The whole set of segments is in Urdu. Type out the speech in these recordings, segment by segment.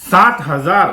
7,000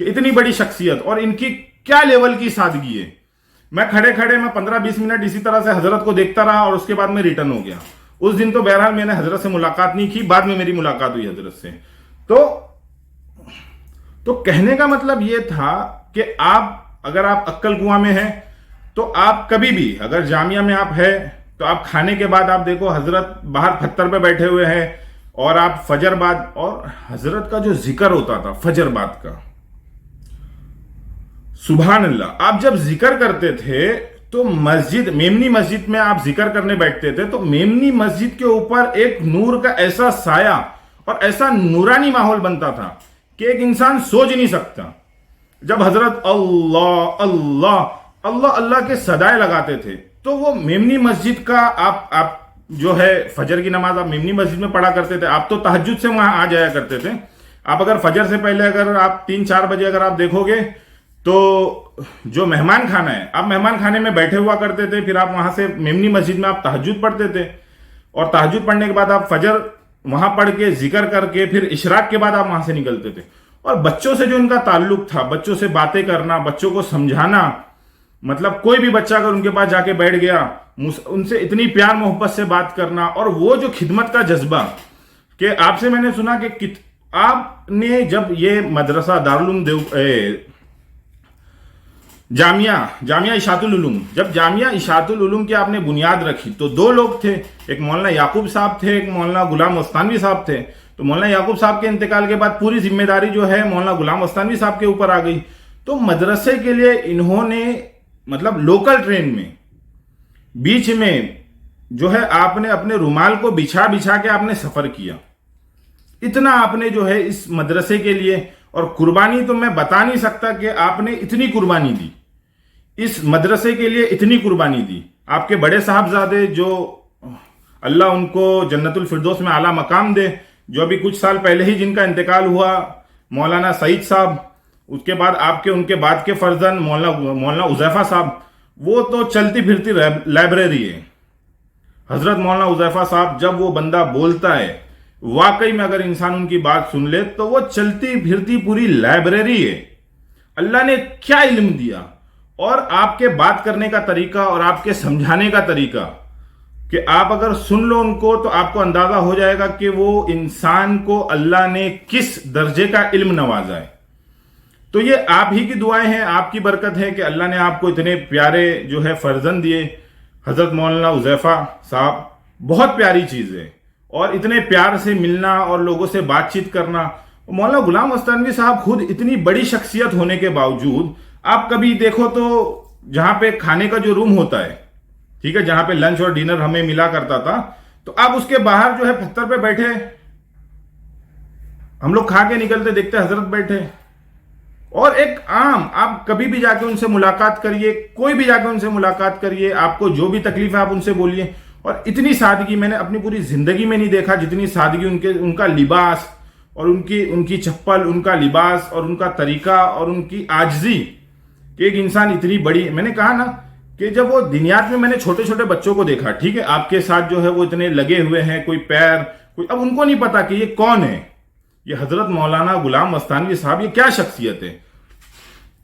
کہ اتنی بڑی شخصیت اور ان کی کیا لیول کی سادگی ہے. میں کھڑے کھڑے میں 15-20 منٹ اسی طرح سے حضرت کو دیکھتا رہا اور اس کے بعد میں ریٹرن ہو گیا. اس دن تو بہرحال میں نے حضرت سے ملاقات نہیں کی, بعد میں میری ملاقات ہوئی حضرت سے. تو کہنے کا مطلب یہ تھا کہ اگر آپ عقل کنواں میں ہیں تو آپ کبھی بھی, اگر جامعہ میں آپ ہے تو آپ کھانے کے بعد آپ دیکھو حضرت باہر پتھر پہ بیٹھے ہوئے ہیں, اور آپ فجر بعد, اور حضرت کا جو ذکر ہوتا تھا فجر بعد کا, سبحان اللہ, آپ جب ذکر کرتے تھے تو میمنی مسجد میں آپ ذکر کرنے بیٹھتے تھے تو میمنی مسجد کے اوپر ایک نور کا ایسا سایہ اور ایسا نورانی ماحول بنتا تھا کہ ایک انسان سوچ نہیں سکتا. جب حضرت اللہ اللہ اللہ اللہ کے صدائے لگاتے تھے تو وہ میمنی مسجد کا آپ جو ہے فجر کی نماز آپ میمنی مسجد میں پڑھا کرتے تھے. آپ تو تہجد سے وہاں آ جایا کرتے تھے. آپ اگر فجر سے پہلے اگر آپ 3-4 بجے اگر آپ دیکھو گے تو جو مہمان خانہ ہے, آپ مہمان خانے میں بیٹھے ہوا کرتے تھے, پھر آپ وہاں سے میمنی مسجد میں آپ تہجد پڑھتے تھے, اور تہجد پڑھنے کے بعد آپ فجر وہاں پڑھ کے ذکر کر کے پھر اشراق کے بعد آپ وہاں سے نکلتے تھے. اور بچوں سے جو ان کا تعلق تھا, بچوں سے باتیں کرنا, بچوں کو سمجھانا, مطلب کوئی بھی بچہ اگر ان کے پاس جا کے بیٹھ گیا, ان سے اتنی پیار محبت سے بات کرنا, اور وہ جو خدمت کا جذبہ کہ آپ سے میں نے سنا کہ آپ نے جب یہ مدرسہ دارالعلوم جامعہ اشاعت العلوم, جب جامعہ اشاعت العلوم کی آپ نے بنیاد رکھی تو 2 لوگ تھے, ایک مولانا یعقوب صاحب تھے, ایک مولانا غلام مستانوی صاحب تھے. تو مولانا یعقوب صاحب کے انتقال کے بعد پوری ذمہ داری جو ہے مولانا غلام مستانوی صاحب کے اوپر آ گئی. تو مدرسے کے لیے انہوں نے مطلب لوکل ٹرین میں بیچ میں جو ہے آپ نے اپنے رومال کو بچھا کے آپ نے سفر کیا. اتنا آپ نے جو ہے اس مدرسے کے لیے, اور قربانی تو میں بتا نہیں سکتا کہ آپ نے اتنی قربانی دی اس مدرسے کے لیے, اتنی قربانی دی. آپ کے بڑے صاحبزادے جو اللہ ان کو جنت الفردوس میں اعلیٰ مقام دے, جو ابھی کچھ سال پہلے ہی جن کا انتقال ہوا, مولانا سعید صاحب, اس کے بعد آپ کے ان کے بعد کے فرزند مولانا حذیفہ صاحب, وہ تو چلتی پھرتی لائبریری ہے. حضرت مولانا حذیفہ صاحب جب وہ بندہ بولتا ہے, واقعی میں اگر انسان ان کی بات سن لے تو وہ چلتی پھرتی پوری لائبریری ہے. اللہ نے کیا علم دیا, اور آپ کے بات کرنے کا طریقہ اور آپ کے سمجھانے کا طریقہ کہ آپ اگر سن لو ان کو تو آپ کو اندازہ ہو جائے گا کہ وہ انسان کو اللہ نے کس درجے کا علم نوازا ہے. تو یہ آپ ہی کی دعائیں ہیں, آپ کی برکت ہے کہ اللہ نے آپ کو اتنے پیارے جو ہے فرزند دیے. حضرت مولانا حذیفہ صاحب بہت پیاری چیز ہے, اور اتنے پیار سے ملنا اور لوگوں سے بات چیت کرنا. مولانا غلام مستانوی صاحب خود اتنی بڑی شخصیت ہونے کے باوجود آپ کبھی دیکھو تو جہاں پہ کھانے کا جو روم ہوتا ہے, ٹھیک ہے, جہاں پہ لنچ اور ڈنر ہمیں ملا کرتا تھا, تو آپ اس کے باہر جو ہے پتھر پہ بیٹھے, ہم لوگ کھا کے نکلتے دیکھتے حضرت بیٹھے. اور ایک عام, آپ کبھی بھی جا کے ان سے ملاقات کریے, کوئی بھی جا کے ان سے ملاقات کریے, آپ کو جو بھی تکلیف ہے آپ ان سے بولیے. اور اتنی سادگی میں نے اپنی پوری زندگی میں نہیں دیکھا جتنی سادگی ان کا لباس اور ان کی چپل, ان کا لباس اور ان کا طریقہ اور ان کی عاجزی, کہ ایک انسان اتنی بڑی. میں نے کہا نا کہ جب وہ دنیات میں نے چھوٹے چھوٹے بچوں کو دیکھا, ٹھیک ہے, آپ کے ساتھ جو ہے وہ اتنے لگے ہوئے ہیں, کوئی پیر, اب ان کو نہیں پتا کہ یہ کون ہے, یہ حضرت مولانا غلام مستانوی صاحب, یہ کیا شخصیت ہے.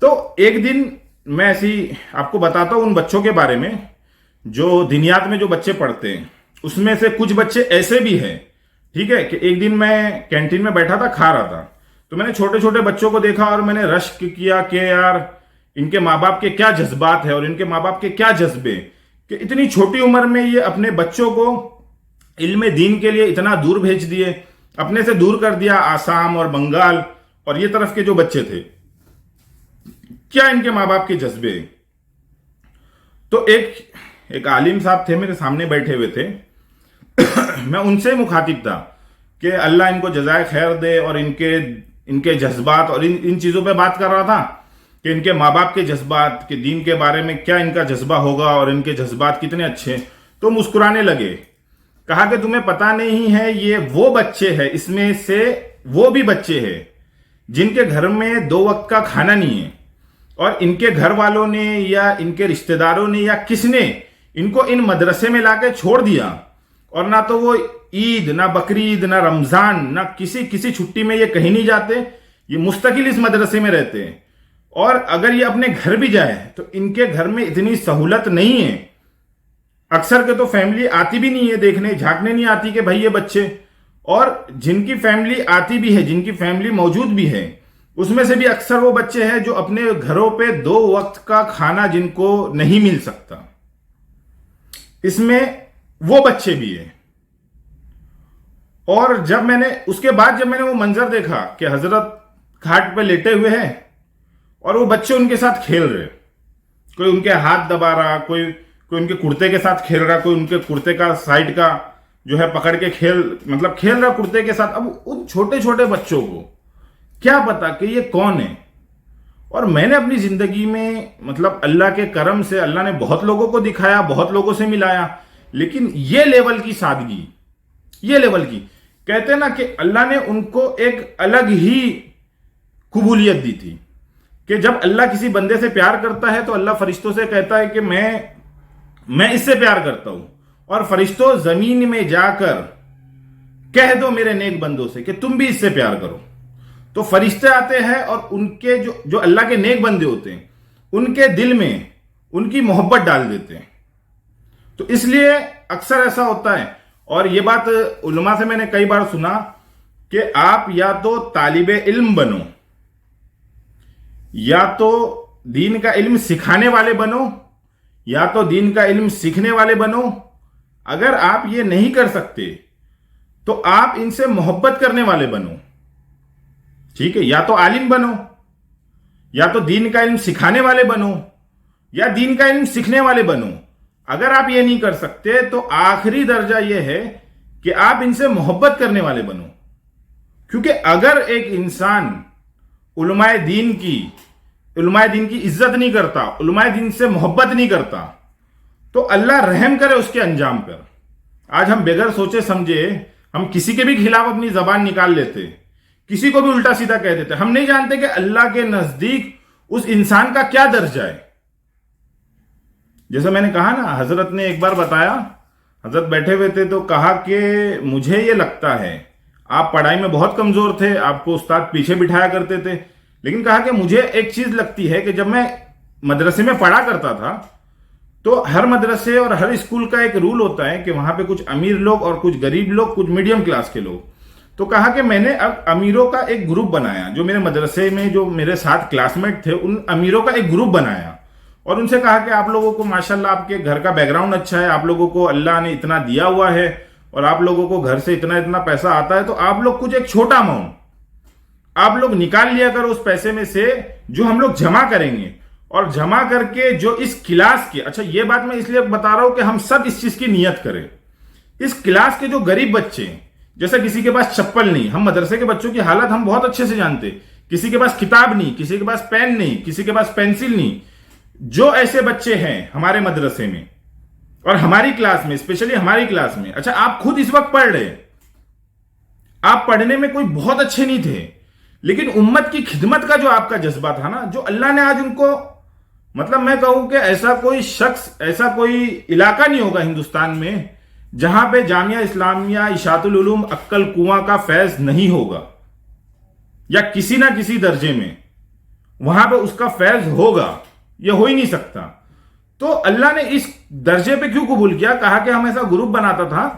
تو ایک دن میں ایسی آپ کو بتاتا ہوں ان بچوں کے بارے میں جو دنیات میں جو بچے پڑھتے ہیں. اس میں سے کچھ بچے ایسے بھی ہیں, ٹھیک ہے, کہ ایک دن میں کینٹین میں بیٹھا تھا, کھا رہا تھا, تو میں نے چھوٹے چھوٹے بچوں کو دیکھا اور میں نے رشک کیا کہ یار ان کے ماں باپ کے کیا جذبات ہیں اور ان کے ماں باپ کے کیا جذبے, کہ اتنی چھوٹی عمر میں یہ اپنے بچوں کو علم دین کے لیے اتنا دور بھیج دیے, اپنے سے دور کر دیا آسام اور بنگال اور یہ طرف کے جو بچے تھے. کیا ان کے ماں باپ کے جذبے. تو ایک عالم صاحب تھے میرے سامنے بیٹھے ہوئے تھے, میں ان سے مخاطب تھا کہ اللہ ان کو جزائے خیر دے, اور ان کے جذبات اور ان چیزوں پہ بات کر رہا تھا کہ ان کے ماں باپ کے جذبات, کے دین کے بارے میں کیا ان کا جذبہ ہوگا اور ان کے جذبات کتنے اچھے. تو مسکرانے لگے, کہا کہ تمہیں پتا نہیں ہے یہ وہ بچے ہیں, اس میں سے وہ بھی بچے ہیں جن کے گھر میں 2 وقت کا کھانا نہیں ہے, اور ان کے گھر والوں نے یا ان کے رشتہ داروں نے یا کس نے ان کو ان مدرسے میں لا کے چھوڑ دیا, اور نہ تو وہ عید, نہ بقرعید, نہ رمضان, نہ کسی چھٹی میں یہ کہیں نہیں جاتے. یہ مستقل اس مدرسے میں رہتے ہیں، اور اگر یہ اپنے گھر بھی جائے تو ان کے گھر میں اتنی سہولت نہیں ہے. اکثر کے تو فیملی آتی بھی نہیں ہے دیکھنے جھانکنے نہیں آتی کہ بھائی یہ بچے، اور جن کی فیملی آتی بھی ہے، جن کی فیملی موجود بھی ہے، اس میں سے بھی اکثر وہ بچے ہیں جو اپنے گھروں پہ 2 وقت کا کھانا جن کو نہیں مل سکتا، اس میں وہ بچے بھی ہیں. اور اس کے بعد جب میں نے وہ منظر دیکھا کہ حضرت کھاٹ پہ لیٹے ہوئے ہیں اور وہ بچے ان کے ساتھ کھیل رہے، کوئی ان کے ہاتھ دبا رہا، کوئی ان کے کرتے کے ساتھ کھیل رہا، کوئی ان کے کرتے کا سائڈ کا جو ہے پکڑ کے کھیل رہا کرتے کے ساتھ. اب ان چھوٹے چھوٹے بچوں کو کیا پتا کہ یہ کون ہے. اور میں نے اپنی زندگی میں اللہ کے کرم سے اللہ نے بہت لوگوں کو دکھایا، بہت لوگوں سے ملایا، لیکن یہ لیول کی سادگی، یہ لیول کی، کہتے ہیں نا کہ اللہ نے ان کو ایک الگ ہی قبولیت دی تھی کہ جب اللہ کسی بندے سے پیار کرتا ہے تو اللہ فرشتوں سے کہتا ہے کہ میں اس سے پیار کرتا ہوں، اور فرشتوں زمین میں جا کر کہہ دو میرے نیک بندوں سے کہ تم بھی اس سے پیار کرو. تو فرشتے آتے ہیں اور ان کے جو اللہ کے نیک بندے ہوتے ہیں ان کے دل میں ان کی محبت ڈال دیتے ہیں. تو اس لیے اکثر ایسا ہوتا ہے، اور یہ بات علماء سے میں نے کئی بار سنا کہ آپ یا تو طالب علم بنو، یا تو دین کا علم سکھانے والے بنو، یا تو دین کا علم سیکھنے والے بنو. اگر آپ یہ نہیں کر سکتے تو آپ ان سے محبت کرنے والے بنو. ٹھیک ہے، یا تو عالم بنو، یا تو دین کا علم سکھانے والے بنو، یا دین کا علم سیکھنے والے بنو. اگر آپ یہ نہیں کر سکتے تو آخری درجہ یہ ہے کہ آپ ان سے محبت کرنے والے بنو. کیونکہ اگر ایک انسان علماء دین کی عزت نہیں کرتا، علماء دین سے محبت نہیں کرتا، تو اللہ رحم کرے اس کے انجام پر. آج ہم بغیر سوچے سمجھے ہم کسی کے بھی خلاف اپنی زبان نکال لیتے، کسی کو بھی الٹا سیدھا کہہ دیتے. ہم نہیں جانتے کہ اللہ کے نزدیک اس انسان کا کیا درجہ ہے. جیسے میں نے کہا نا، حضرت نے ایک بار بتایا، حضرت بیٹھے ہوئے تھے تو کہا کہ مجھے یہ لگتا ہے آپ پڑھائی میں بہت کمزور تھے، آپ کو استاد پیچھے بٹھایا کرتے تھے، لیکن کہا کہ مجھے ایک چیز لگتی ہے کہ جب میں مدرسے میں پڑھا کرتا تھا تو ہر مدرسے اور ہر اسکول کا ایک رول ہوتا ہے کہ وہاں پہ کچھ امیر لوگ اور کچھ غریب لوگ، کچھ میڈیم کلاس کے لوگ. تو کہا کہ میں نے اب امیروں کا ایک گروپ بنایا، جو میرے مدرسے میں جو میرے ساتھ کلاس میٹ تھے ان امیروں کا ایک گروپ بنایا، اور ان سے کہا کہ آپ لوگوں کو ماشاءاللہ آپ کے گھر کا بیک گراؤنڈ اچھا ہے، آپ لوگوں کو اللہ نے اتنا دیا ہوا ہے، اور آپ لوگوں کو گھر سے اتنا پیسہ آتا ہے، تو آپ لوگ کچھ ایک چھوٹا اماؤنٹ آپ لوگ نکال لیا کرو اس پیسے میں سے جو ہم لوگ جمع کریں گے، اور جمع کر کے جو اس کلاس کے، اچھا یہ بات میں اس لیے بتا رہا ہوں کہ ہم سب اس چیز کی نیت کریں. اس کلاس کے جو غریب بچے ہیں، جیسے کسی کے پاس چپل نہیں، ہم مدرسے کے بچوں کی حالت ہم بہت اچھے سے جانتے، کسی کے پاس کتاب نہیں، کسی کے پاس پین نہیں، کسی کے پاس پینسل نہیں. جو ایسے بچے ہیں ہمارے مدرسے میں اور ہماری کلاس میں، اسپیشلی ہماری کلاس میں، اچھا آپ خود اس وقت پڑھ رہے، آپ پڑھنے میں کوئی بہت اچھے نہیں تھے، لیکن امت کی خدمت کا جو آپ کا جذبہ تھا نا، جو اللہ نے آج ان کو، میں کہوں کہ ایسا کوئی شخص، ایسا کوئی علاقہ نہیں ہوگا ہندوستان میں جہاں پہ جامعہ اسلامیہ اشاعت العلوم عقل کنواں کا فیض نہیں ہوگا، یا کسی نہ کسی درجے میں وہاں پہ اس کا فیض ہوگا، یہ ہو ہی نہیں سکتا. تو اللہ نے اس درجے پہ کیوں قبول کیا؟ کہا کہ ہم ایسا گروپ بناتا تھا،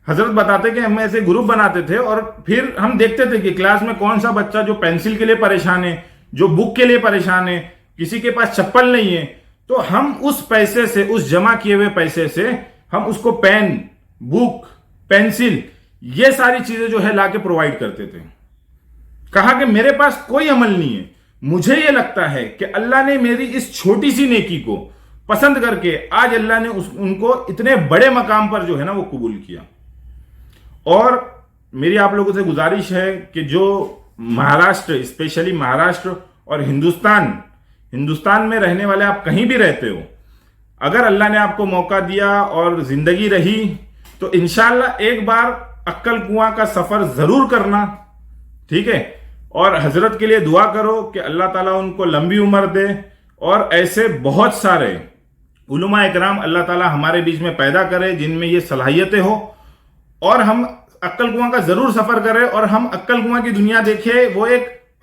حضرت بتاتے کہ ہم ایسے گروپ بناتے تھے، اور پھر ہم دیکھتے تھے کہ کلاس میں کون سا بچہ جو پینسل کے لیے پریشان ہے، جو بک کے لیے پریشان ہے، کسی کے پاس چپل نہیں ہے، تو ہم اس پیسے سے، اس جمع کیے ہوئے پیسے سے ہم اس کو پین، بک، پینسل، یہ ساری چیزیں جو ہے لا کے پرووائڈ کرتے تھے. کہا کہ میرے پاس کوئی عمل نہیں ہے، مجھے یہ لگتا ہے کہ اللہ نے میری اس چھوٹی سی نیکی کو پسند کر کے آج اللہ نے ان کو اتنے بڑے مقام پر جو ہے نا وہ قبول کیا. اور میری آپ لوگوں سے گزارش ہے کہ جو مہاراشٹر، اسپیشلی مہاراشٹر اور ہندوستان میں رہنے والے، آپ کہیں بھی رہتے ہو، اگر اللہ نے آپ کو موقع دیا اور زندگی رہی تو انشاءاللہ ایک بار عقل کنواں کا سفر ضرور کرنا. ٹھیک ہے، اور حضرت کے لیے دعا کرو کہ اللہ تعالیٰ ان کو لمبی عمر دے، اور ایسے بہت سارے علماء اکرام اللہ تعالیٰ ہمارے بیچ میں پیدا کرے جن میں یہ صلاحیتیں ہو، اور ہم عقل کنواں کا ضرور سفر کریں، اور ہم عقل کنواں کی دنیا دیکھیں. وہ ایک